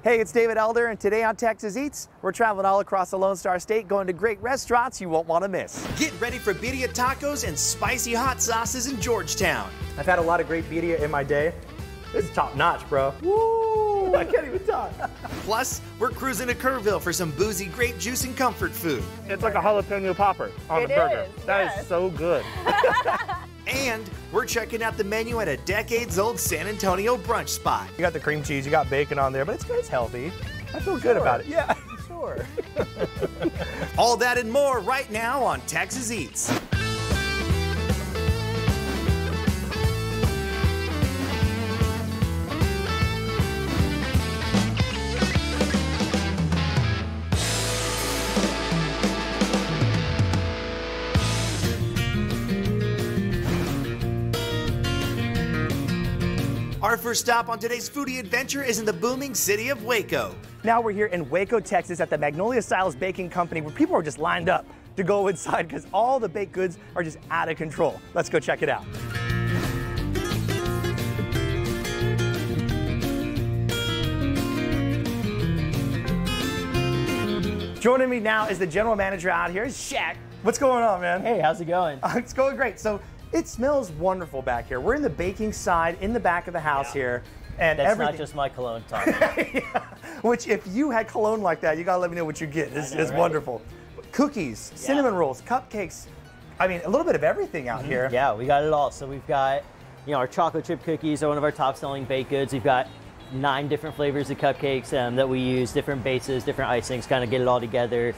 Hey, it's David Elder, and today on Texas Eats, we're traveling all across the Lone Star State, going to great restaurants you won't want to miss. Get ready for birria tacos and spicy hot sauces in Georgetown. I've had a lot of great birria in my day. This is top notch, bro. Woo! I can't even talk. Plus, we're cruising to Kerrville for some boozy grape juice and comfort food. It's like a jalapeno popper on the burger. That is so good. And we're checking out the menu at a decades-old San Antonio brunch spot. You got the cream cheese, you got bacon on there, but it's good, it's healthy. I feel good about it. Yeah, sure. All that and more right now on Texas Eats. Our first stop on today's foodie adventure is in the booming city of Waco. Now we're here in Waco, Texas at the Magnolia Styles Baking Company, where people are just lined up to go inside because all the baked goods are just out of control. Let's go check it out. Joining me now is the general manager out here, Shaq. What's going on, man? Hey, how's it going? It's going great. So it smells wonderful back here. We're in the baking side, in the back of the house here. And that's not just my cologne talking. Yeah. Which, if you had cologne like that, you gotta let me know what you get. It's right? Wonderful. Cookies, cinnamon rolls, cupcakes. I mean, a little bit of everything out here. Yeah, we got it all. So we've got, our chocolate chip cookies are one of our top selling baked goods. We've got 9 different flavors of cupcakes that we use, different bases, different icings, kind of get it all together.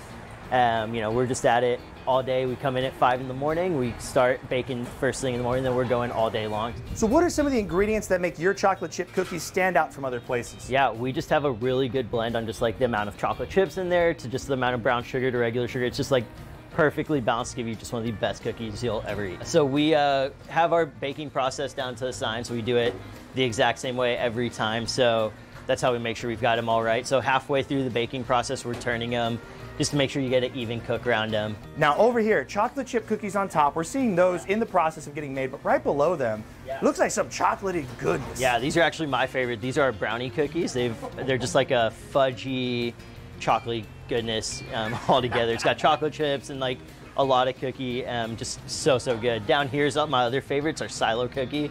We're just at it all day. We come in at 5 in the morning. We start baking first thing in the morning, then we're going all day long. So what are some of the ingredients that make your chocolate chip cookies stand out from other places? Yeah, we just have a really good blend on just like the amount of chocolate chips in there to just the amount of brown sugar to regular sugar. It's just like perfectly balanced to give you just one of the best cookies you'll ever eat. So we have our baking process down to a science. We do it the exact same way every time. So that's how we make sure we've got them all right. So halfway through the baking process, we're turning them just to make sure you get an even cook around them. Now over here, chocolate chip cookies on top. We're seeing those in the process of getting made, but right below them, looks like some chocolatey goodness. Yeah, these are actually my favorite. These are brownie cookies. They're just like a fudgy, chocolatey goodness all together. It's got chocolate chips and like a lot of cookie, just so good. Down here is my other favorites, our silo cookie.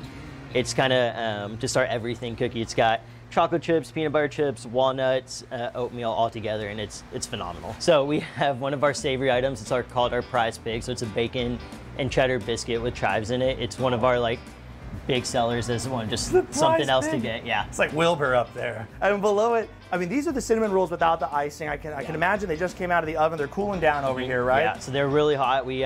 It's kind of just our everything cookie. It's got chocolate chips, peanut butter chips, walnuts, oatmeal all together, and it's phenomenal. So we have one of our savory items. It's called our prize pig. So it's a bacon and cheddar biscuit with chives in it. It's one of our like big sellers. This one, just something else to get. Yeah, it's like Wilbur up there. And below it, I mean, these are the cinnamon rolls without the icing. I can imagine they just came out of the oven. They're cooling down over here, right? Yeah, so they're really hot. We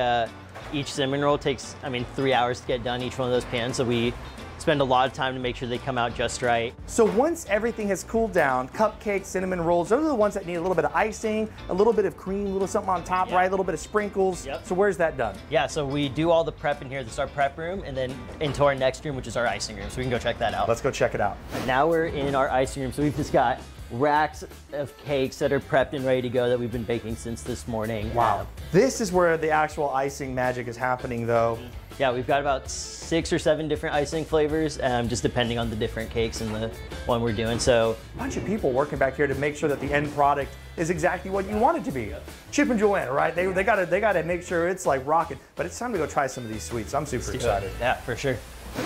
each cinnamon roll takes 3 hours to get done, each one of those pans. So we spend a lot of time to make sure they come out just right. So once everything has cooled down, cupcakes, cinnamon rolls, those are the ones that need a little bit of icing, a little bit of cream, a little something on top, right? A little bit of sprinkles. Yep. So where's that done? Yeah, so we do all the prep in here. This is our prep room, and then into our next room, which is our icing room. So we can go check that out. Let's go check it out. And now we're in our icing room. So we've just got racks of cakes that are prepped and ready to go that we've been baking since this morning. Wow. This is where the actual icing magic is happening, though. Yeah, we've got about 6 or 7 different icing flavors, just depending on the different cakes and the one we're doing. So a bunch of people working back here to make sure that the end product is exactly what you want it to be. Chip and Joanna, right? They gotta make sure it's like rocking. But it's time to go try some of these sweets. I'm super excited. Yeah, for sure.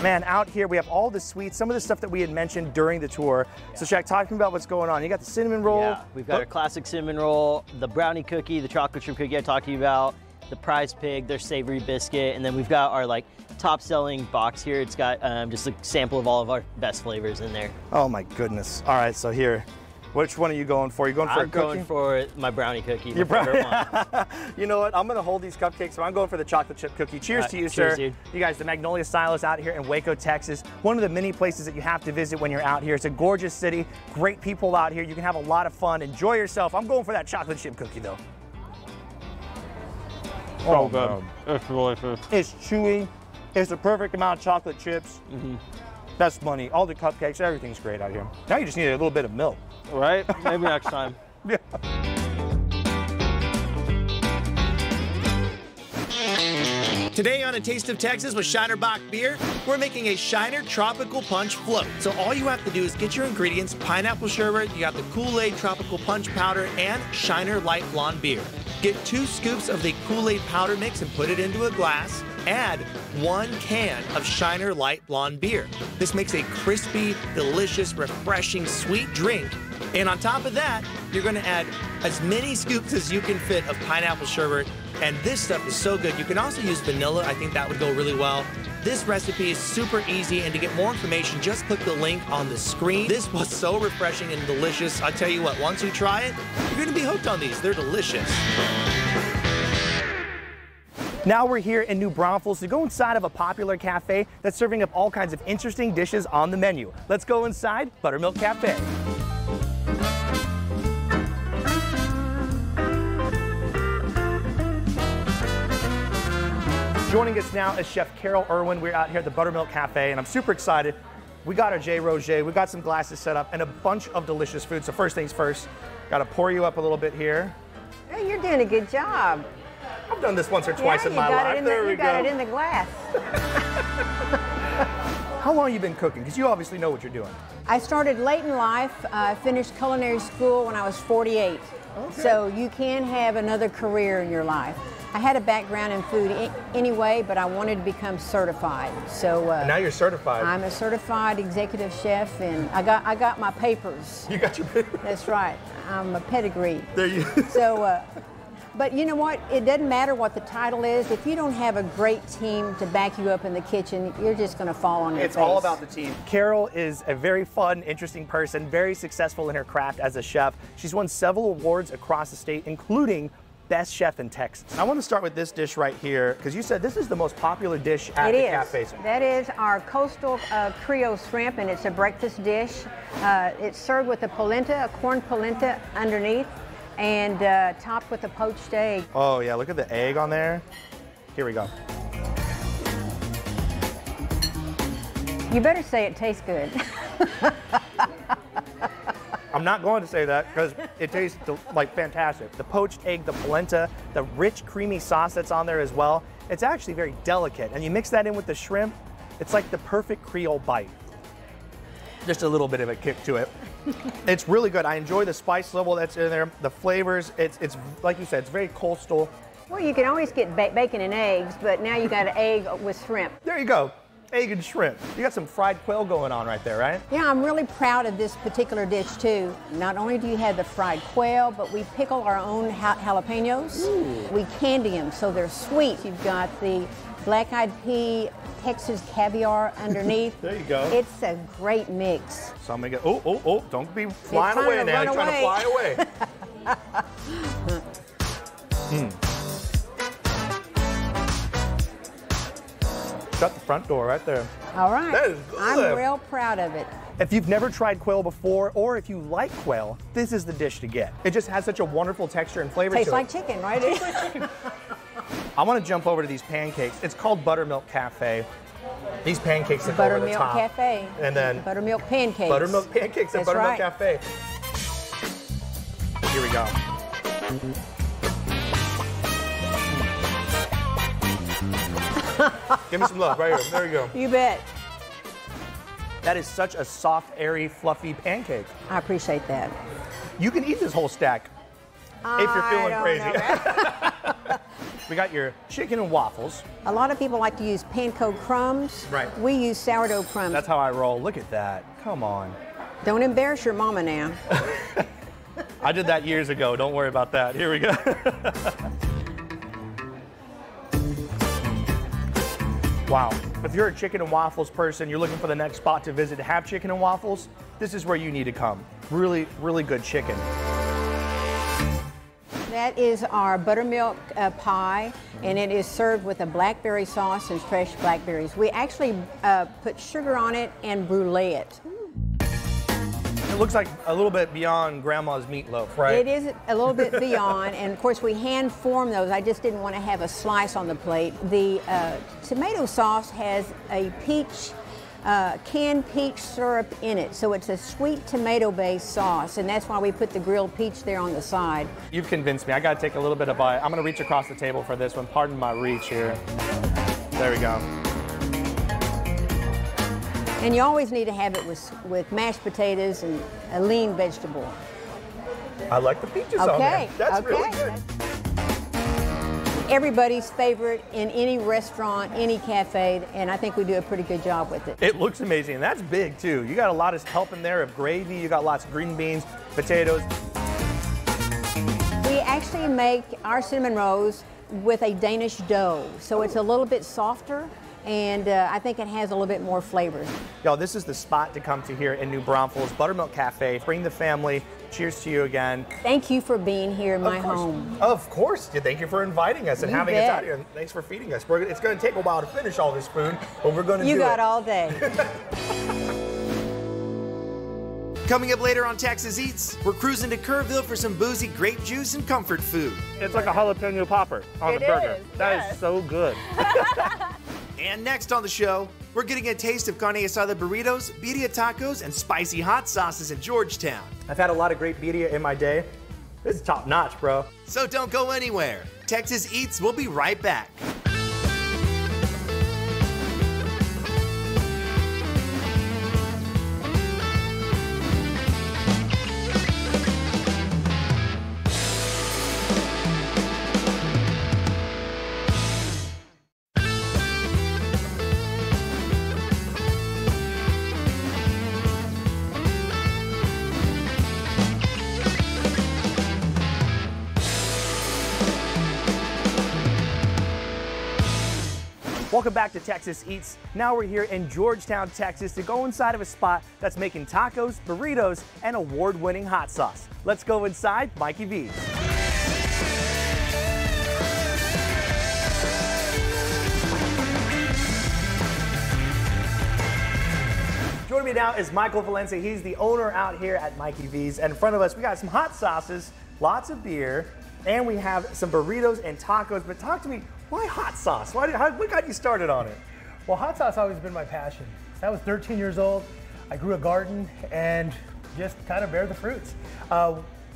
Man, out here we have all the sweets, some of the stuff that we had mentioned during the tour. So Shaq, talk to me about what's going on. You got the cinnamon roll. Yeah, we've got our classic cinnamon roll, the brownie cookie, the chocolate chip cookie I talked to you about, the prize pig, their savory biscuit, and then we've got our like top selling box here. It's got just a sample of all of our best flavors in there. Oh my goodness. All right, so here, which one are you going for? You going for a cookie? I'm going for my brownie cookie. Your brownie one. You know what? I'm going to hold these cupcakes, so I'm going for the chocolate chip cookie. Cheers to you, cheers, sir. Dude. You guys, the Magnolia Style is out here in Waco, Texas. One of the many places that you have to visit when you're out here. It's a gorgeous city, great people out here. You can have a lot of fun, enjoy yourself. I'm going for that chocolate chip cookie, though. Oh, good. It's delicious. It's chewy. It's the perfect amount of chocolate chips. That's money. All the cupcakes, everything's great out here. Now you just need a little bit of milk. Right? Maybe next time. Yeah. Today on A Taste of Texas with Shiner Bock Beer, we're making a Shiner Tropical Punch Float. So all you have to do is get your ingredients, pineapple sherbet, you got the Kool-Aid Tropical Punch Powder, and Shiner Light Blonde Beer. Get 2 scoops of the Kool-Aid powder mix and put it into a glass. Add 1 can of Shiner Light Blonde Beer. This makes a crispy, delicious, refreshing, sweet drink. And on top of that, you're gonna add as many scoops as you can fit of pineapple sherbet. And this stuff is so good. You can also use vanilla. I think that would go really well. This recipe is super easy, and to get more information, just click the link on the screen. This was so refreshing and delicious. I tell you what, once you try it, you're gonna be hooked on these. They're delicious. Now we're here in New Braunfels to go inside of a popular cafe that's serving up all kinds of interesting dishes on the menu. Let's go inside Buttermilk Cafe. Joining us now is Chef Carol Irwin. We're out here at the Buttermilk Cafe, and I'm super excited. We got our J. Roger, we got some glasses set up, and a bunch of delicious food. So first things first, gotta pour you up a little bit here. Hey, you're doing a good job. I've done this once or twice in my life. There we you go. got it in the glass. How long have you been cooking? Because you obviously know what you're doing. I started late in life. I finished culinary school when I was 48. Okay. So you can have another career in your life. I had a background in food anyway, but I wanted to become certified. So now you're certified. I'm a certified executive chef, and I got my papers. You got your papers. That's right. I'm a pedigree. There you. So. But you know what? It doesn't matter what the title is. If you don't have a great team to back you up in the kitchen, you're just going to fall on your face. It's all about the team. Carol is a very fun, interesting person, very successful in her craft as a chef. She's won several awards across the state, including Best Chef in Texas. I want to start with this dish right here, because you said this is the most popular dish at the cafe. That is our coastal Creole shrimp, and it's a breakfast dish. It's served with a polenta, a corn polenta underneath, and topped with a poached egg. Oh yeah, look at the egg on there. Here we go. You better say it tastes good. I'm not going to say that because it tastes like fantastic. The poached egg, the polenta, the rich creamy sauce that's on there as well. It's actually very delicate, and you mix that in with the shrimp, it's like the perfect Creole bite. Just a little bit of a kick to it. It's really good. I enjoy the spice level that's in there, the flavors. It's like you said, it's very coastal. Well, you can always get bacon and eggs, but now you got an egg with shrimp. There you go, egg and shrimp. You got some fried quail going on right there, right? Yeah, I'm really proud of this particular dish too. Not only do you have the fried quail, but we pickle our own jalapenos. Ooh. We candy them so they're sweet. You've got the black-eyed pea Texas caviar underneath. There you go. It's a great mix. So I'm gonna get, oh, don't be flying away now. You're trying to fly away. Shut the front door right there. All right. That is good. I'm real proud of it. If you've never tried quail before, or if you like quail, this is the dish to get. It just has such a wonderful texture and flavor to it. Tastes like chicken, right? Tastes like chicken. I want to jump over to these pancakes. It's called Buttermilk Cafe. These pancakes that go over the top. Buttermilk Cafe. And then Buttermilk pancakes. Buttermilk pancakes at Buttermilk Cafe. Here we go. Give me some love right here. There you go. You bet. That is such a soft, airy, fluffy pancake. I appreciate that. You can eat this whole stack if you're feeling crazy. We got your chicken and waffles. A lot of people like to use panko crumbs. Right. We use sourdough crumbs. That's how I roll. Look at that. Come on. Don't embarrass your mama now. I did that years ago. Don't worry about that. Here we go. Wow. If you're a chicken and waffles person, you're looking for the next spot to visit to have chicken and waffles, this is where you need to come. Really, really good chicken. That is our buttermilk pie, and it is served with a blackberry sauce and fresh blackberries. We actually put sugar on it and brulee it. It looks like a little bit beyond Grandma's meatloaf, right? It is a little bit beyond, and of course we hand form those. I just didn't want to have a slice on the plate. The tomato sauce has a canned peach syrup in it, so it's a sweet tomato-based sauce, and that's why we put the grilled peach there on the side. You've convinced me. I got to take a little bit of bite. I'm going to reach across the table for this one. Pardon my reach here. There we go. And you always need to have it with mashed potatoes and a lean vegetable. I like the peaches on there. That's really good. Everybody's favorite in any restaurant, any cafe, and I think we do a pretty good job with it. It looks amazing, and that's big too. You got a lot of help in there of gravy, you got lots of green beans, potatoes. We actually make our cinnamon rolls with a Danish dough, so it's a little bit softer, and I think it has a little bit more flavor. Yo, this is the spot to come to here in New Braunfels, Buttermilk Cafe. Bring the family. Cheers to you again. Thank you for being here in my home. Of course. Thank you for inviting us and You having bet. us out here. And thanks for feeding us. It's going to take a while to finish all this food, but we're going to do it. You got all day. Coming up later on Texas Eats, we're cruising to Kerrville for some boozy grape juice and comfort food. It's like a jalapeno popper on the burger. That is so good. And next on the show, we're getting a taste of carne asada burritos, birria tacos, and spicy hot sauces in Georgetown. I've had a lot of great birria in my day. This is top notch, bro. So don't go anywhere. Texas Eats will be right back. Welcome back to Texas Eats. Now we're here in Georgetown, Texas to go inside of a spot that's making tacos, burritos, and award-winning hot sauce. Let's go inside Mikey V's. Joining me now is Michael Valencia. He's the owner out here at Mikey V's. And in front of us, we got some hot sauces, lots of beer, and we have some burritos and tacos. But talk to me, why hot sauce? What got you started on it? Well, hot sauce has always been my passion. I was 13 years old. I grew a garden and just kind of bear the fruits.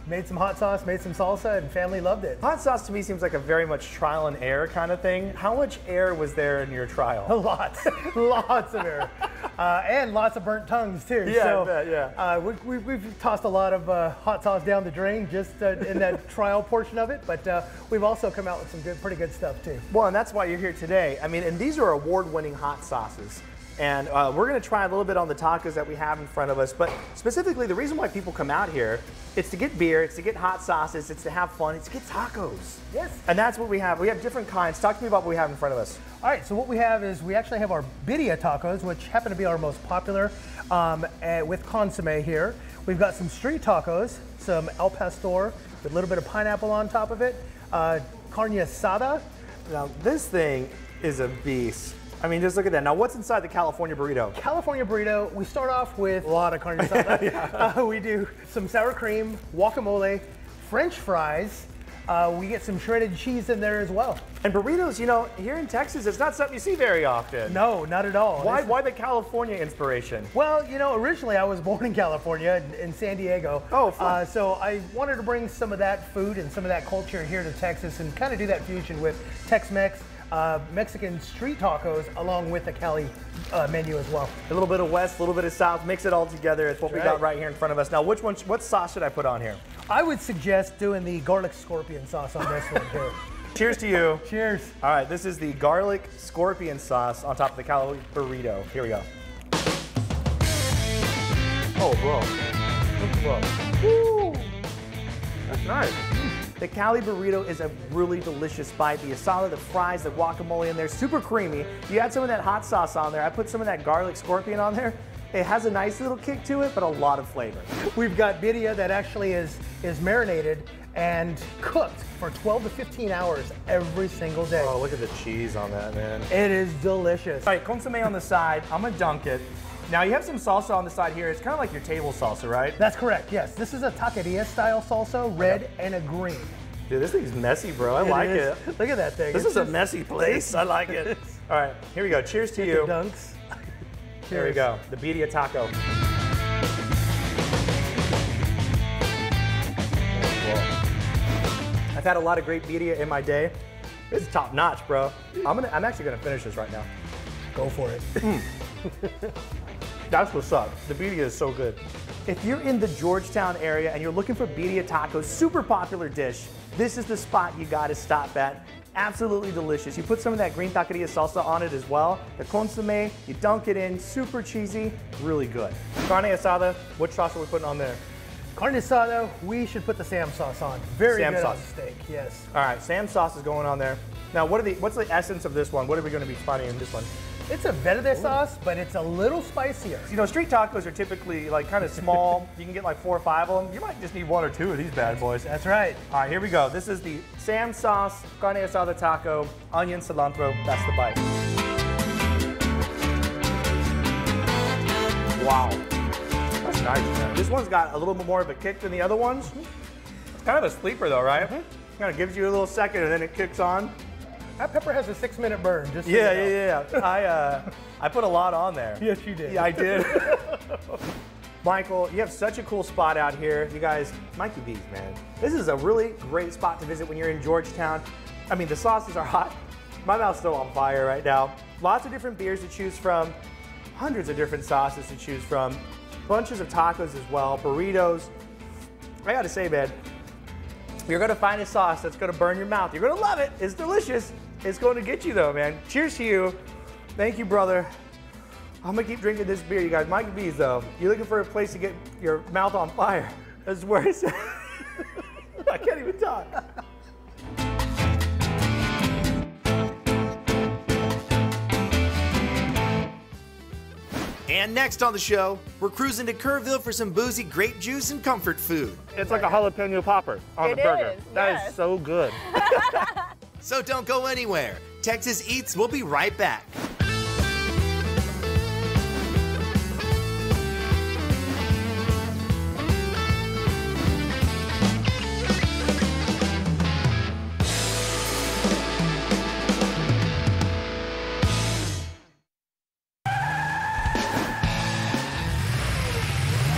Made some hot sauce, made some salsa, and family loved it. Hot sauce to me seems like a very much trial and error kind of thing. How much air was there in your trial? Lots, lots of air. And lots of burnt tongues too. Yeah, so, I bet, yeah. We've tossed a lot of hot sauce down the drain just in that trial portion of it, but we've also come out with some pretty good stuff too. Well, and that's why you're here today. I mean, and these are award-winning hot sauces. And we're going to try a little bit on the tacos that we have in front of us. But specifically, the reason why people come out here, it's to get beer, it's to get hot sauces, it's to have fun, it's to get tacos. Yes. And that's what we have. We have different kinds. Talk to me about what we have in front of us. All right, so what we have is we actually have our birria tacos, which happen to be our most popular with consomme here. We've got some street tacos, some al pastor with a little bit of pineapple on top of it, carne asada. Now, this thing is a beast. I mean, just look at that. Now, what's inside the California burrito? California burrito, we start off with a lot of carne asada. Yeah. We do some sour cream, guacamole, French fries. We get some shredded cheese in there as well. And burritos, you know, here in Texas, it's not something you see very often. No, not at all. Why the California inspiration? Well, you know, originally I was born in California, in San Diego. Oh, fun. So I wanted to bring some of that food and some of that culture here to Texas and kind of do that fusion with Tex-Mex, Mexican street tacos, along with the Cali menu as well. A little bit of West, a little bit of South, mix it all together. It's what we got right here in front of us. Now, what sauce should I put on here? I would suggest doing the garlic scorpion sauce on this one here. Cheers to you. Cheers. All right, this is the garlic scorpion sauce on top of the Cali burrito. Here we go. Oh, bro. Woo. That's nice. The Cali burrito is a really delicious bite. The asada, the fries, the guacamole in there, super creamy. You add some of that hot sauce on there. I put some of that garlic scorpion on there. It has a nice little kick to it, but a lot of flavor. We've got birria that actually is marinated and cooked for 12 to 15 hours every single day. Oh, look at the cheese on that, man. It is delicious. All right, consomme on the side. I'm gonna dunk it. Now you have some salsa on the side here. It's kind of like your table salsa, right? That's correct, yes. This is a taqueria style salsa, red and a green. Dude, this thing's messy, bro. I like it. Look at that thing. This is a messy place. I like it. All right, here we go. Cheers to you. The dunks. There we go. The birria taco. I've had a lot of great birria in my day. This is top notch, bro. I'm actually gonna finish this right now. Go for it. That's what's up. The birria is so good. If you're in the Georgetown area and you're looking for birria tacos, super popular dish, this is the spot you gotta stop at. Absolutely delicious. You put some of that green taqueria salsa on it as well. The consomme, you dunk it in, super cheesy, really good. Carne asada, what sauce are we putting on there? Carne asada, we should put the Sam sauce on. Very Sam good sauce. on steak, yes. All right, Sam sauce is going on there. Now, what's the essence of this one? What are we gonna be finding in this one? It's a verde sauce, but it's a little spicier. You know, street tacos are typically like kind of small. You can get like 4 or 5 of them. You might just need 1 or 2 of these bad boys. That's right. All right, here we go. This is the Sam sauce, carne asada taco, onion, cilantro. That's the bite. Wow. That's nice, man. This one's got a little bit more of a kick than the other ones. It's kind of a sleeper though, right? Kind of gives you a little second and then it kicks on. That pepper has a 6-minute burn, just so you know. Yeah. I put a lot on there. Yes, you did. Yeah, I did. Michael, you have such a cool spot out here. You guys, Mikey B's, man. This is a really great spot to visit when you're in Georgetown. I mean, the sauces are hot. My mouth's still on fire right now. Lots of different beers to choose from. Hundreds of different sauces to choose from. Bunches of tacos as well, burritos. I gotta say, man, you're gonna find a sauce that's gonna burn your mouth. You're gonna love it. It's delicious. It's going to get you though, man. Cheers to you. Thank you, brother. I'm gonna keep drinking this beer, you guys. Mikey B's though. You're looking for a place to get your mouth on fire. That's where it's at. I can't even talk. And next on the show, we're cruising to Kerrville for some boozy grape juice and comfort food. It's like a jalapeno popper on the burger. That is so good. So don't go anywhere. Texas Eats will be right back.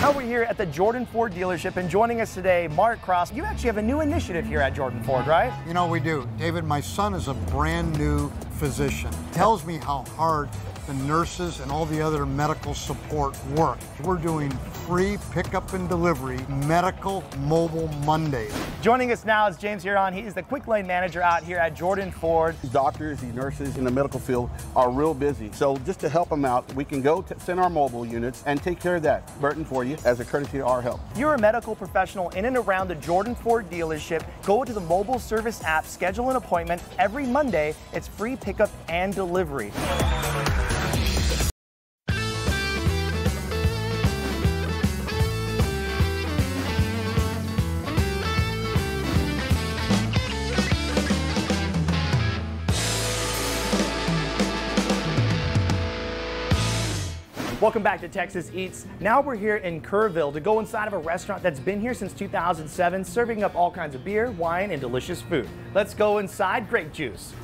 Now we're here at the Jordan Ford dealership, and joining us today, Mark Cross. You actually have a new initiative here at Jordan Ford, right? You know, we do. David, my son is a brand new physician. Tells me how hard the nurses and all the other medical support work. We're doing free pickup and delivery medical mobile Mondays. Joining us now is James Huron. He is the quick lane manager out here at Jordan Ford. These doctors, these nurses in the medical field are real busy. So just to help them out, we can go to send our mobile units and take care of that burden for you as a courtesy to our help. If you're a medical professional in and around the Jordan Ford dealership, go to the mobile service app, schedule an appointment. Every Monday, it's free pickup and delivery. Welcome back to Texas Eats. Now we're here in Kerrville to go inside of a restaurant that's been here since 2007, serving up all kinds of beer, wine, and delicious food. Let's go inside Grape Juice.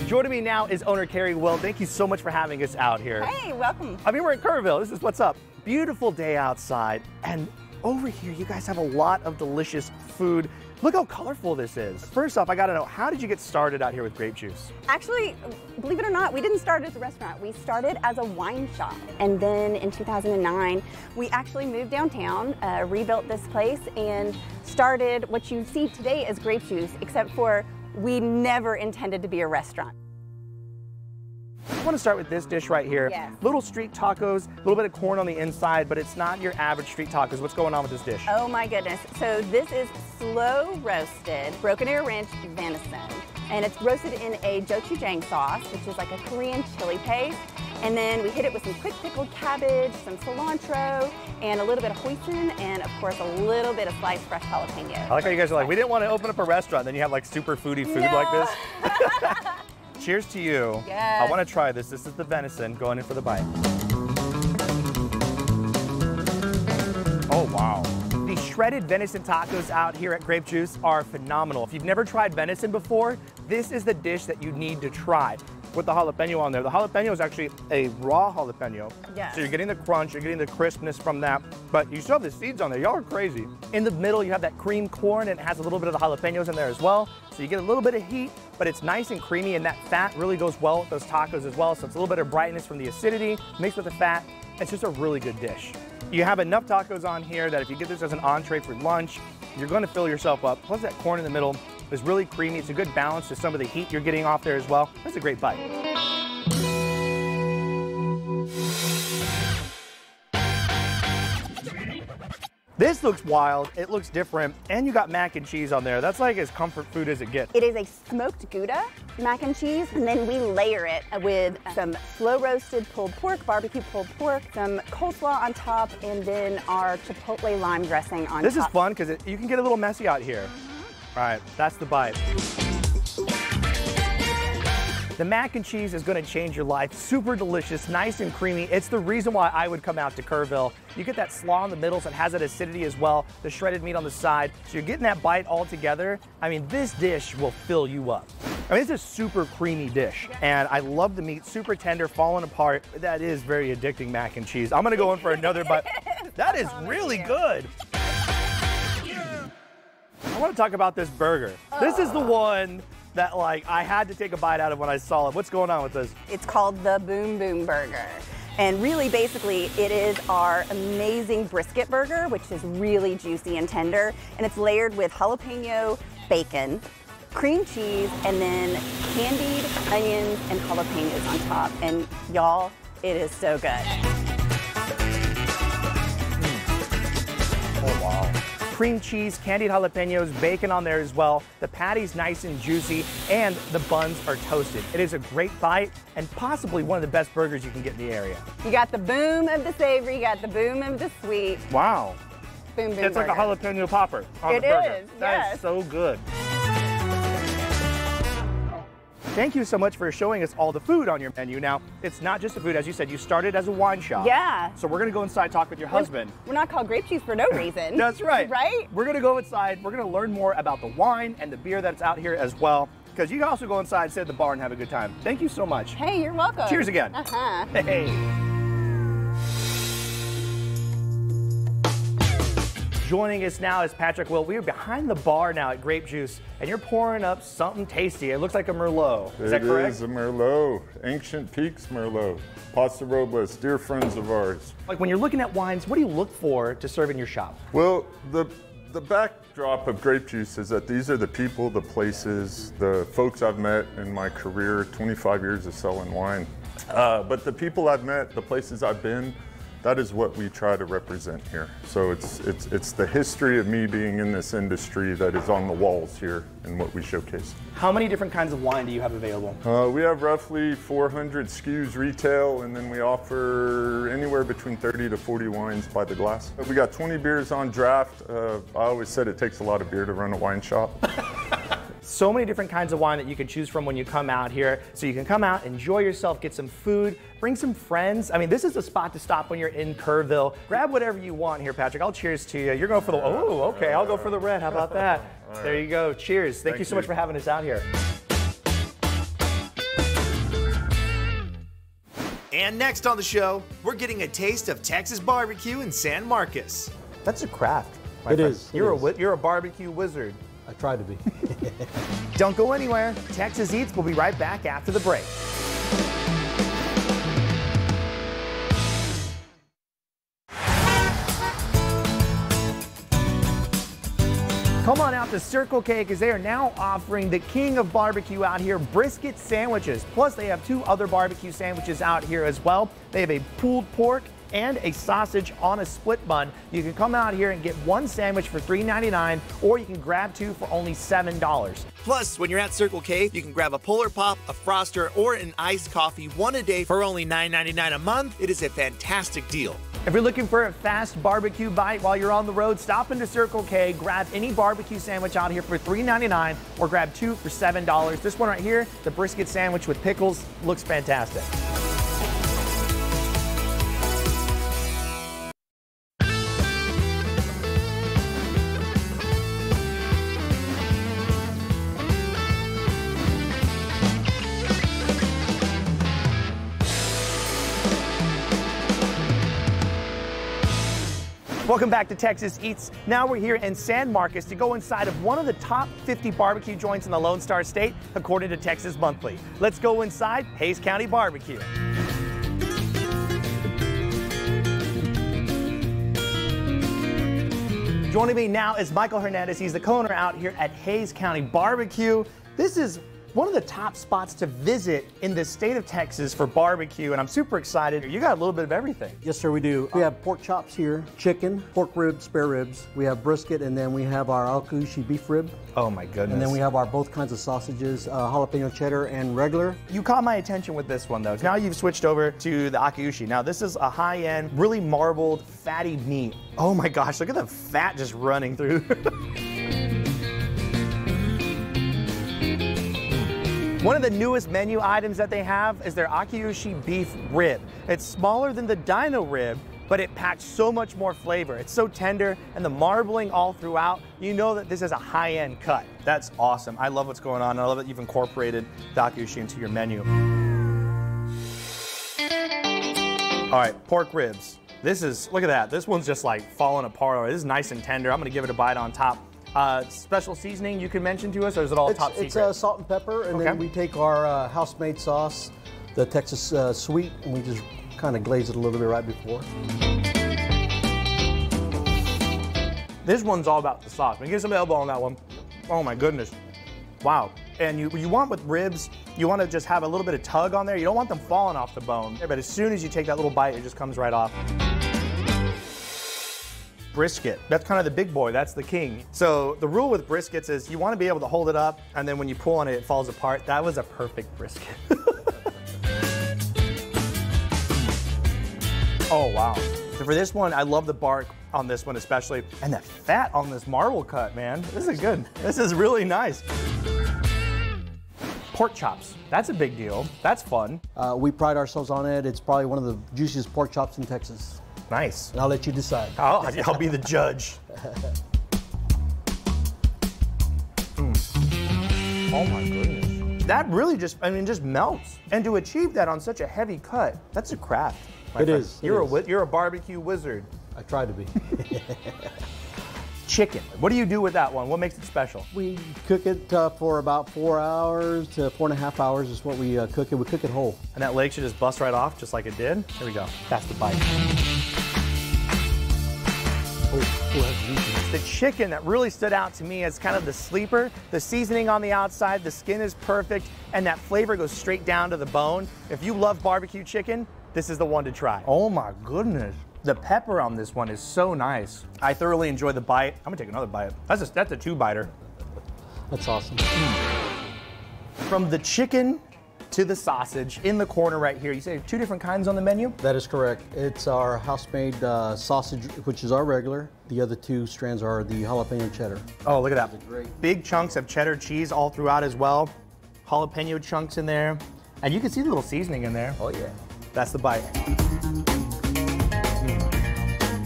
Joining me now is owner Carrie Will. Thank you so much for having us out here. Hey, welcome. I mean, we're in Kerrville. This is what's up. Beautiful day outside, and over here you guys have a lot of delicious food. Look how colorful this is. First off, I gotta know, how did you get started out here with Grape Juice? Actually, believe it or not, we didn't start as a restaurant. We started as a wine shop. And then in 2009, we actually moved downtown, rebuilt this place, and started what you see today as Grape Juice, except for we never intended to be a restaurant. I want to start with this dish right here. Yes. Little street tacos, a little bit of corn on the inside, but it's not your average street tacos. What's going on with this dish? Oh my goodness. So this is slow roasted, broken arrow ranch venison. And it's roasted in a gochujang sauce, which is like a Korean chili paste. And then we hit it with some quick pickled cabbage, some cilantro, and a little bit of hoisin, and of course a little bit of sliced fresh jalapeno. I like how you guys are like, we didn't want to open up a restaurant, then you have like super foodie food like this. Cheers to you. Yes. I want to try this. This is the venison going in for the bite. Oh, wow. The shredded venison tacos out here at Grape Juice are phenomenal. If you've never tried venison before, this is the dish that you need to try. with the jalapeno on there. The jalapeno is actually a raw jalapeno. Yes. So you're getting the crunch, you're getting the crispness from that, but you still have the seeds on there. Y'all are crazy. In the middle, you have that cream corn, and it has a little bit of the jalapenos in there as well. So you get a little bit of heat, but it's nice and creamy, and that fat really goes well with those tacos as well. So it's a little bit of brightness from the acidity mixed with the fat. It's just a really good dish. You have enough tacos on here that if you get this as an entree for lunch, you're going to fill yourself up. Plus that corn in the middle is really creamy. It's a good balance to some of the heat you're getting off there as well. That's a great bite. This looks wild, it looks different, and you got mac and cheese on there. That's like as comfort food as it gets. It is a smoked Gouda mac and cheese, and then we layer it with some slow roasted pulled pork, barbecue pulled pork, some coleslaw on top, and then our chipotle lime dressing on top. This is fun because you can get a little messy out here. All right, that's the bite. The mac and cheese is going to change your life. Super delicious, nice and creamy. It's the reason why I would come out to Kerrville. You get that slaw in the middle, so it has that acidity as well, the shredded meat on the side. So you're getting that bite all together. I mean, this dish will fill you up. I mean, it's a super creamy dish, and I love the meat, super tender, falling apart. That is very addicting mac and cheese. I'm going to go in for another bite. That is really good. I want to talk about this burger. This is the one that I had to take a bite out of when I saw it. What's going on with this? It's called the Boom Boom Burger. And really, basically, it is our amazing brisket burger, which is really juicy and tender. And it's layered with jalapeno bacon, cream cheese, and then candied onions and jalapenos on top. And y'all, it is so good. Oh, wow. Cream cheese, candied jalapenos, bacon on there as well. The patty's nice and juicy, and the buns are toasted. It is a great bite, and possibly one of the best burgers you can get in the area. You got the boom of the savory, you got the boom of the sweet. Wow. Boom Boom It's burger. like a jalapeno popper on the burger. It is, That yes. is so good. Thank you so much for showing us all the food on your menu. Now, it's not just the food. As you said, you started as a wine shop. Yeah. So we're going to go inside and talk with your husband. We're not called Grape Juice for no reason. That's right. Right? We're going to go inside. We're going to learn more about the wine and the beer that's out here as well. Because you can also go inside, sit at the bar, and have a good time. Thank you so much. Hey, you're welcome. Cheers again. Uh-huh. Hey. Joining us now is Patrick Will. We are behind the bar now at Grape Juice, and you're pouring up something tasty. It looks like a Merlot. Is that correct? It is a Merlot, Ancient Peaks Merlot. Paso Robles, dear friends of ours. Like when you're looking at wines, what do you look for to serve in your shop? Well, the backdrop of Grape Juice is that these are the people, the places, the folks I've met in my career, 25 years of selling wine. But the people I've met, the places I've been, that is what we try to represent here. So it's the history of me being in this industry that is on the walls here and what we showcase. How many different kinds of wine do you have available? We have roughly 400 SKUs retail, and then we offer anywhere between 30 to 40 wines by the glass. We got 20 beers on draft. I always said it takes a lot of beer to run a wine shop. So many different kinds of wine that you can choose from when you come out here. So you can come out, enjoy yourself, get some food, bring some friends. I mean, this is a spot to stop when you're in Kerrville. Grab whatever you want here, Patrick. I'll cheers to you. You're going for the, oh, okay, I'll go for the red. How about that? There you go. Cheers. Thank you so much for having us out here. And next on the show, we're getting a taste of Texas barbecue in San Marcos. That's a craft. It is. You're a barbecue wizard. I try to be. Don't go anywhere. Texas Eats will be right back after the break. Come on out to Circle K because they are now offering the king of barbecue out here, brisket sandwiches. Plus, they have 2 other barbecue sandwiches out here as well. They have a pulled pork and a sausage on a split bun. You can come out here and get 1 sandwich for $3.99, or you can grab 2 for only $7. Plus, when you're at Circle K, you can grab a Polar Pop, a Froster, or an iced coffee 1 a day for only $9.99 a month. It is a fantastic deal. If you're looking for a fast barbecue bite while you're on the road, stop into Circle K, grab any barbecue sandwich out here for $3.99, or grab 2 for $7. This one right here, the brisket sandwich with pickles, looks fantastic. Welcome back to Texas Eats. Now we're here in San Marcos to go inside of one of the top 50 barbecue joints in the Lone Star State, according to Texas Monthly. Let's go inside Hays County Barbecue. Joining me now is Michael Hernandez. He's the co-owner out here at Hays County Barbecue. This is one of the top spots to visit in the state of Texas for barbecue, and I'm super excited. You got a little bit of everything. Yes, sir, we do. We have pork chops here, chicken, pork ribs, spare ribs. We have brisket, and then we have our Alcushi beef rib. Oh my goodness. And then we have our both kinds of sausages, jalapeno cheddar and regular. You caught my attention with this one though. Now you've switched over to the Alcushi. Now this is a high-end, really marbled, fatty meat. Oh my gosh, look at the fat just running through. One of the newest menu items that they have is their Alcushi beef rib. It's smaller than the dino rib, but it packs so much more flavor. It's so tender, and the marbling all throughout, you know that this is a high-end cut. That's awesome. I love what's going on. I love that you've incorporated the Alcushi into your menu. All right, pork ribs. This is, look at that. This one's just like falling apart. This is nice and tender. I'm gonna give it a bite on top. Special seasoning you can mention to us, or is it all top secret? It's salt and pepper, and then we take our house-made sauce, the Texas sweet, and we just kind of glaze it a little bit right before. This one's all about the sauce. Get some elbow on that one. Oh my goodness. Wow. And you want with ribs, you want to just have a little bit of tug on there. You don't want them falling off the bone. But as soon as you take that little bite, it just comes right off. Brisket, that's kind of the big boy, that's the king. So the rule with briskets is you want to be able to hold it up, and then when you pull on it, it falls apart. That was a perfect brisket. Oh wow. So for this one, I love the bark on this one especially, and the fat on this marble cut, man. This is good. This is really nice. Pork chops, that's a big deal. That's fun. We pride ourselves on it. It's probably one of the juiciest pork chops in Texas. Nice. And I'll let you decide. I'll be the judge. Oh my goodness. That really just melts. And to achieve that on such a heavy cut, that's a craft. It is. You're a barbecue wizard. I try to be. Chicken. What do you do with that one? What makes it special? We cook it for about 4 hours to 4.5 hours is what we cook it. We cook it whole. And that leg should just bust right off just like it did. Here we go. That's the bite. The chicken that really stood out to me as kind of the sleeper, the seasoning on the outside, the skin is perfect, and that flavor goes straight down to the bone. If you love barbecue chicken, this is the one to try. Oh my goodness. The pepper on this one is so nice. I thoroughly enjoy the bite. I'm gonna take another bite. That's a two-biter. That's awesome. From the chicken to the sausage in the corner right here. You say 2 different kinds on the menu? That is correct. It's our house-made sausage, which is our regular. The other 2 strands are the jalapeno cheddar. Oh, look at that. Big chunks of cheddar cheese all throughout as well. Jalapeno chunks in there. And you can see the little seasoning in there. Oh yeah. That's the bite.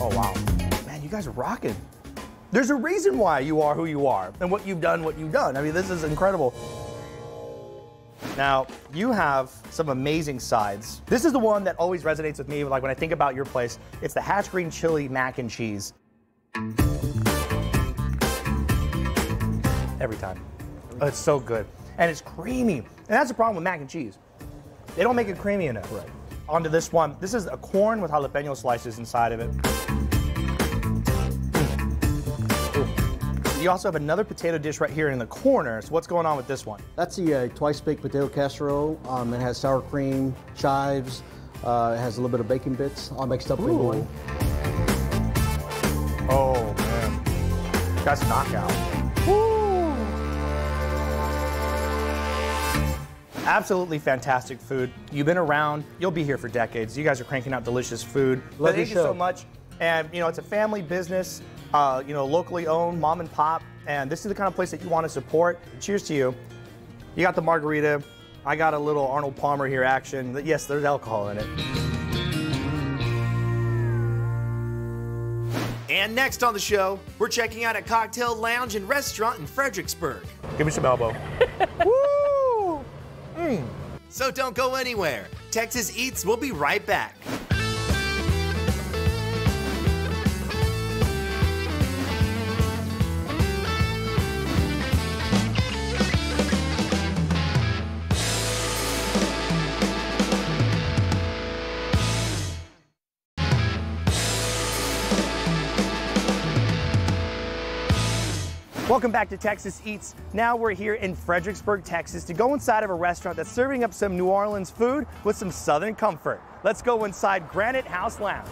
Oh wow. Man, you guys are rocking. There's a reason why you are who you are and what you've done. I mean, this is incredible. Now, you have some amazing sides. This is the one that always resonates with me, like when I think about your place. It's the hash green chili mac and cheese. Every time. Oh, it's so good. And it's creamy. And that's the problem with mac and cheese. They don't make it creamy enough. Right. Onto this one. This is a corn with jalapeno slices inside of it. You also have another potato dish right here in the corner. So what's going on with this one? That's the twice-baked potato casserole. It has sour cream, chives. It has a little bit of bacon bits, all mixed up in one. Oh man, that's a knockout. Woo. Absolutely fantastic food. You've been around. You'll be here for decades. You guys are cranking out delicious food. Thank you so much. And you know, it's a family business. You know, locally owned, mom and pop, and this is the kind of place that you want to support. Cheers to you. You got the margarita. I got a little Arnold Palmer here action. Yes, there's alcohol in it. And next on the show, we're checking out a cocktail lounge and restaurant in Fredericksburg. Give me some elbow. Woo! So don't go anywhere. Texas Eats will be right back. Welcome back to Texas Eats. Now we're here in Fredericksburg, Texas to go inside of a restaurant that's serving up some New Orleans food with some Southern comfort. Let's go inside Granite House Lounge.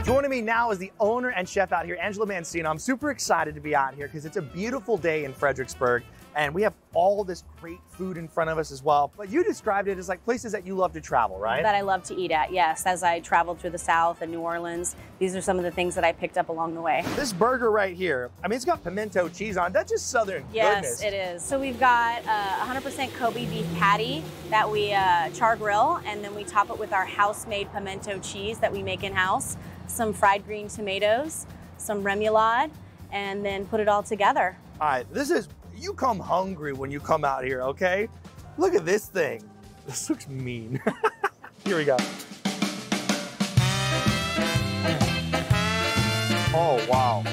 Joining me now is the owner and chef out here, Angela Mancino. I'm super excited to be out here because it's a beautiful day in Fredericksburg and we have all this great food in front of us as well. But you described it as like places that you love to travel, right? That I love to eat at, yes. As I traveled through the South and New Orleans, these are some of the things that I picked up along the way. This burger right here, I mean, it's got pimento cheese on it. That's just Southern goodness. Yes, it is. So we've got 100% Kobe beef patty that we char grill, and then we top it with our house-made pimento cheese that we make in-house, some fried green tomatoes, some remoulade, and then put it all together. All right, you come hungry when you come out here, okay? Look at this thing. This looks mean. Here we go. Oh, wow.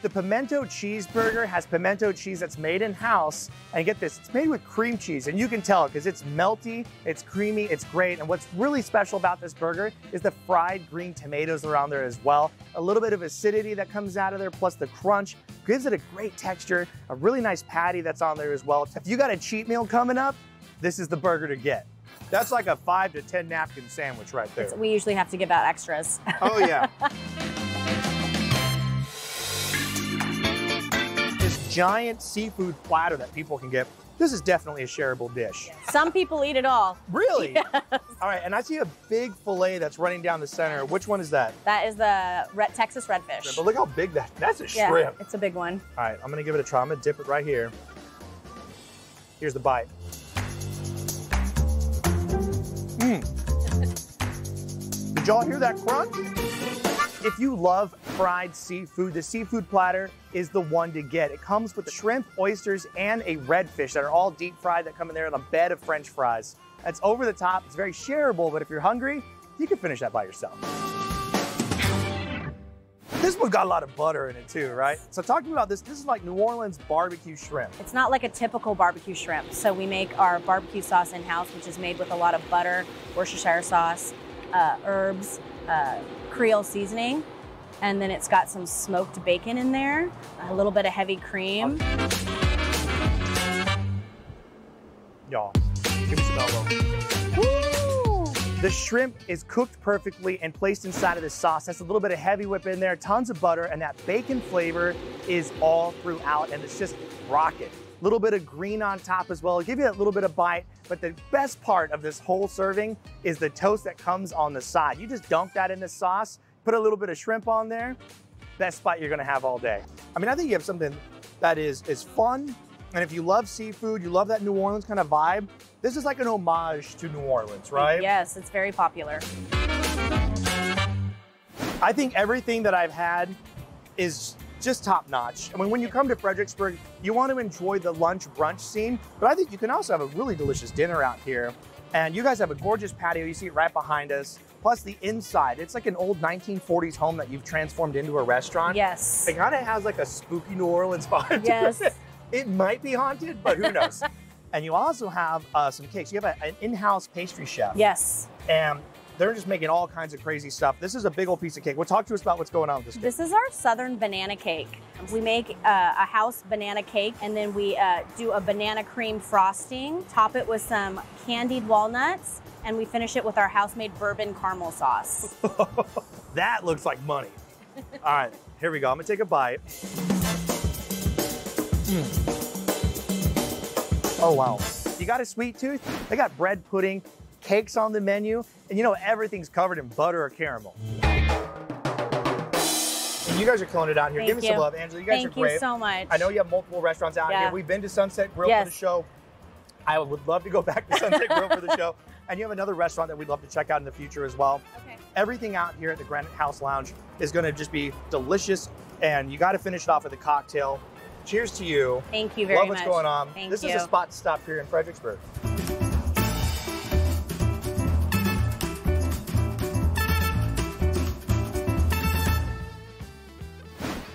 The pimento cheeseburger has pimento cheese that's made in-house, and get this, it's made with cream cheese, and you can tell because it's melty, it's creamy, it's great, and what's really special about this burger is the fried green tomatoes that are on there as well. A little bit of acidity that comes out of there, plus the crunch, gives it a great texture, a really nice patty that's on there as well. If you got a cheat meal coming up, this is the burger to get. That's like a 5 to 10 napkin sandwich right there. We usually have to give out extras. Oh, yeah. Giant seafood platter that people can get. This is definitely a shareable dish. Some people eat it all. Really? Yes. All right, and I see a big fillet that's running down the center. Which one is that? That is the Texas redfish. But look how big that's a shrimp. It's a big one. All right, I'm gonna give it a try. I'm gonna dip it right here. Here's the bite. Did y'all hear that crunch? If you love fried seafood, the seafood platter is the one to get. It comes with the shrimp, oysters, and a redfish that are all deep fried that come in there in a bed of French fries. That's over the top. It's very shareable, but if you're hungry, you can finish that by yourself. This one's got a lot of butter in it too, right? So talking about this is like New Orleans barbecue shrimp. It's not like a typical barbecue shrimp. So we make our barbecue sauce in-house, which is made with a lot of butter, Worcestershire sauce, herbs, Creole seasoning, and then it's got some smoked bacon in there, a little bit of heavy cream. Y'all, give me some elbow. Woo! The shrimp is cooked perfectly and placed inside of the sauce. That's a little bit of heavy whip in there, tons of butter, and that bacon flavor is all throughout, and it's just rocket. A little bit of green on top as well. Give you that little bit of bite, but the best part of this whole serving is the toast that comes on the side. You just dunk that in the sauce, put a little bit of shrimp on there, best bite you're gonna have all day. I mean, I think you have something that is fun, and if you love seafood, you love that New Orleans kind of vibe, this is like an homage to New Orleans, right? Yes, it's very popular. I think everything that I've had is just top notch. I mean, when you come to Fredericksburg, you want to enjoy the lunch brunch scene, but I think you can also have a really delicious dinner out here. And you guys have a gorgeous patio. You see it right behind us. Plus the inside, it's like an old 1940s home that you've transformed into a restaurant. Yes. It kind of has like a spooky New Orleans vibe. Yes. It might be haunted, but who knows? And you also have some cakes. You have an in-house pastry chef. Yes. And they're just making all kinds of crazy stuff. This is a big old piece of cake. Well, talk to us about what's going on with this cake. This is our Southern banana cake. We make a house banana cake, and then we do a banana cream frosting, top it with some candied walnuts, and we finish it with our house-made bourbon caramel sauce. That looks like money. All right, here we go. I'm gonna take a bite. Oh, wow. You got a sweet tooth? They got bread pudding, cakes on the menu, and you know everything's covered in butter or caramel. And you guys are killing it out here. Thank Give me some love, Angela. You guys are great. Thank you so much. I know you have multiple restaurants out here. We've been to Sunset Grill for the show. I would love to go back to Sunset Grill for the show. And you have another restaurant that we'd love to check out in the future as well. Okay. Everything out here at the Granite House Lounge is going to just be delicious, and you got to finish it off with a cocktail. Cheers to you. Thank you very much. Love what's going on. Thank This you. is a spot to stop here in Fredericksburg.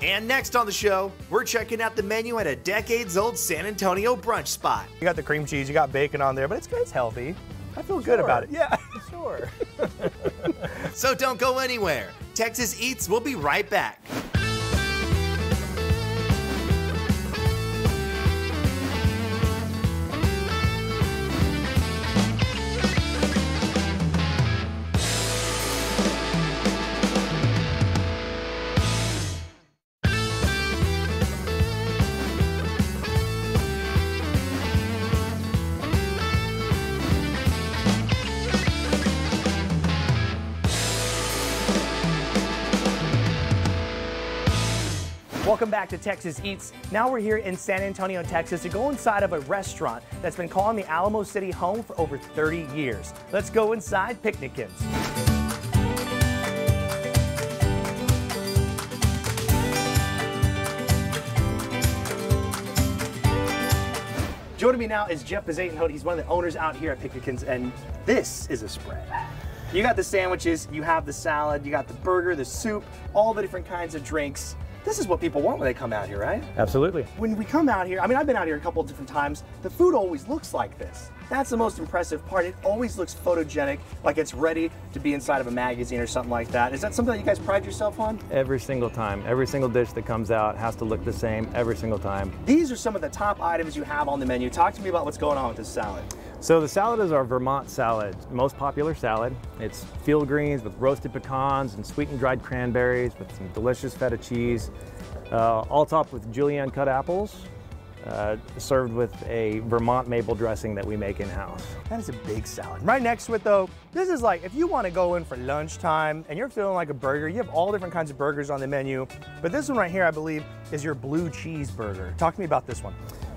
And next on the show, we're checking out the menu at a decades-old San Antonio brunch spot. You got the cream cheese, you got bacon on there, but it's healthy. I feel good about it. Yeah. Sure. So don't go anywhere. Texas Eats will be right back. Welcome back to Texas Eats. Now we're here in San Antonio, Texas to go inside of a restaurant that's been calling the Alamo City home for over 30 years. Let's go inside Picnickins. Joining me now is Jeff Bezatenhout. He's one of the owners out here at Picnickins, and this is a spread. You got the sandwiches, you have the salad, you got the burger, the soup, all the different kinds of drinks. This is what people want when they come out here, right? Absolutely. When we come out here, I mean, I've been out here a couple of different times, the food always looks like this. That's the most impressive part. It always looks photogenic, like it's ready to be inside of a magazine or something like that. Is that something that you guys pride yourself on? Every single time. Every single dish that comes out has to look the same every single time. These are some of the top items you have on the menu. Talk to me about what's going on with this salad. So the salad is our Vermont salad, most popular salad. It's field greens with roasted pecans and sweetened dried cranberries with some delicious feta cheese, all topped with julienne cut apples, served with a Vermont maple dressing that we make in-house. That is a big salad. Right next to it though, this is like, if you want to go in for lunchtime and you're feeling like a burger, you have all different kinds of burgers on the menu, but this one right here, I believe, is your blue cheese burger. Talk to me about this one.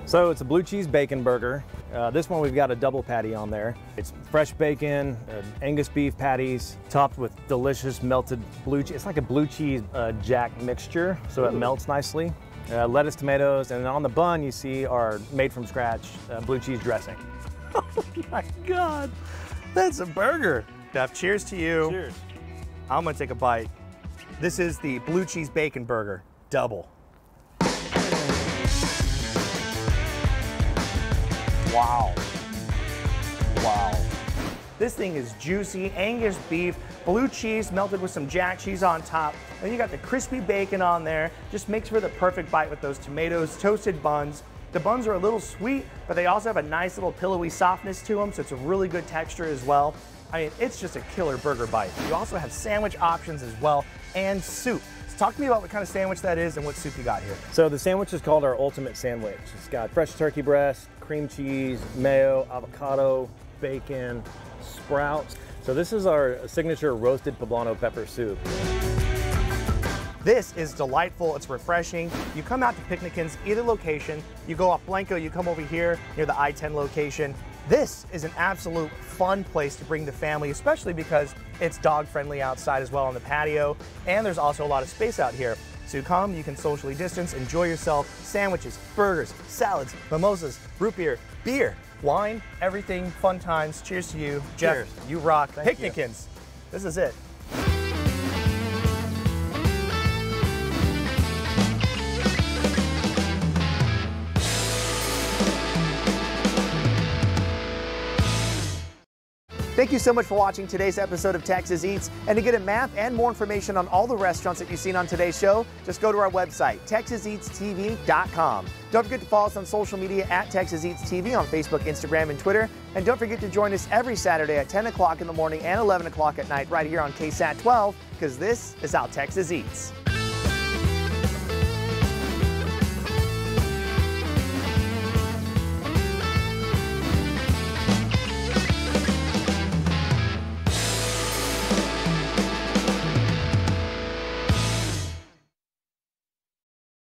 So it's a blue cheese bacon burger. This one we've got a double patty on there. It's fresh bacon, Angus beef patties, topped with delicious melted blue cheese. It's like a blue cheese jack mixture, so it melts nicely. Lettuce, tomatoes, and on the bun you see our made from scratch blue cheese dressing. Oh my God, that's a burger. Jeff, cheers to you. Cheers. I'm gonna take a bite. This is the blue cheese bacon burger, double. Wow. Wow. This thing is juicy, Angus beef, blue cheese melted with some jack cheese on top. And you got the crispy bacon on there. Just makes for the perfect bite with those tomatoes, toasted buns. The buns are a little sweet, but they also have a nice little pillowy softness to them, so it's a really good texture as well. I mean, it's just a killer burger bite. You also have sandwich options as well, and soup. Talk to me about what kind of sandwich that is and what soup you got here. So the sandwich is called our ultimate sandwich. It's got fresh turkey breast, cream cheese, mayo, avocado, bacon, sprouts. So this is our signature roasted poblano pepper soup. This is delightful, it's refreshing. You come out to Picnickins, either location, you go off Blanco, you come over here near the I-10 location. This is an absolute fun place to bring the family, especially because it's dog friendly outside as well on the patio, and there's also a lot of space out here. So you come, you can socially distance, enjoy yourself, sandwiches, burgers, salads, mimosas, root beer, wine, everything, fun times. Cheers to you. Jeff, Cheers. You rock. Thank Picnickins. This is it. Thank you so much for watching today's episode of Texas Eats. And to get a map and more information on all the restaurants that you've seen on today's show, just go to our website, TexasEatsTV.com. Don't forget to follow us on social media at Texas Eats TV on Facebook, Instagram, and Twitter. And don't forget to join us every Saturday at 10 o'clock in the morning and 11 o'clock at night right here on KSAT 12, because this is how Texas Eats.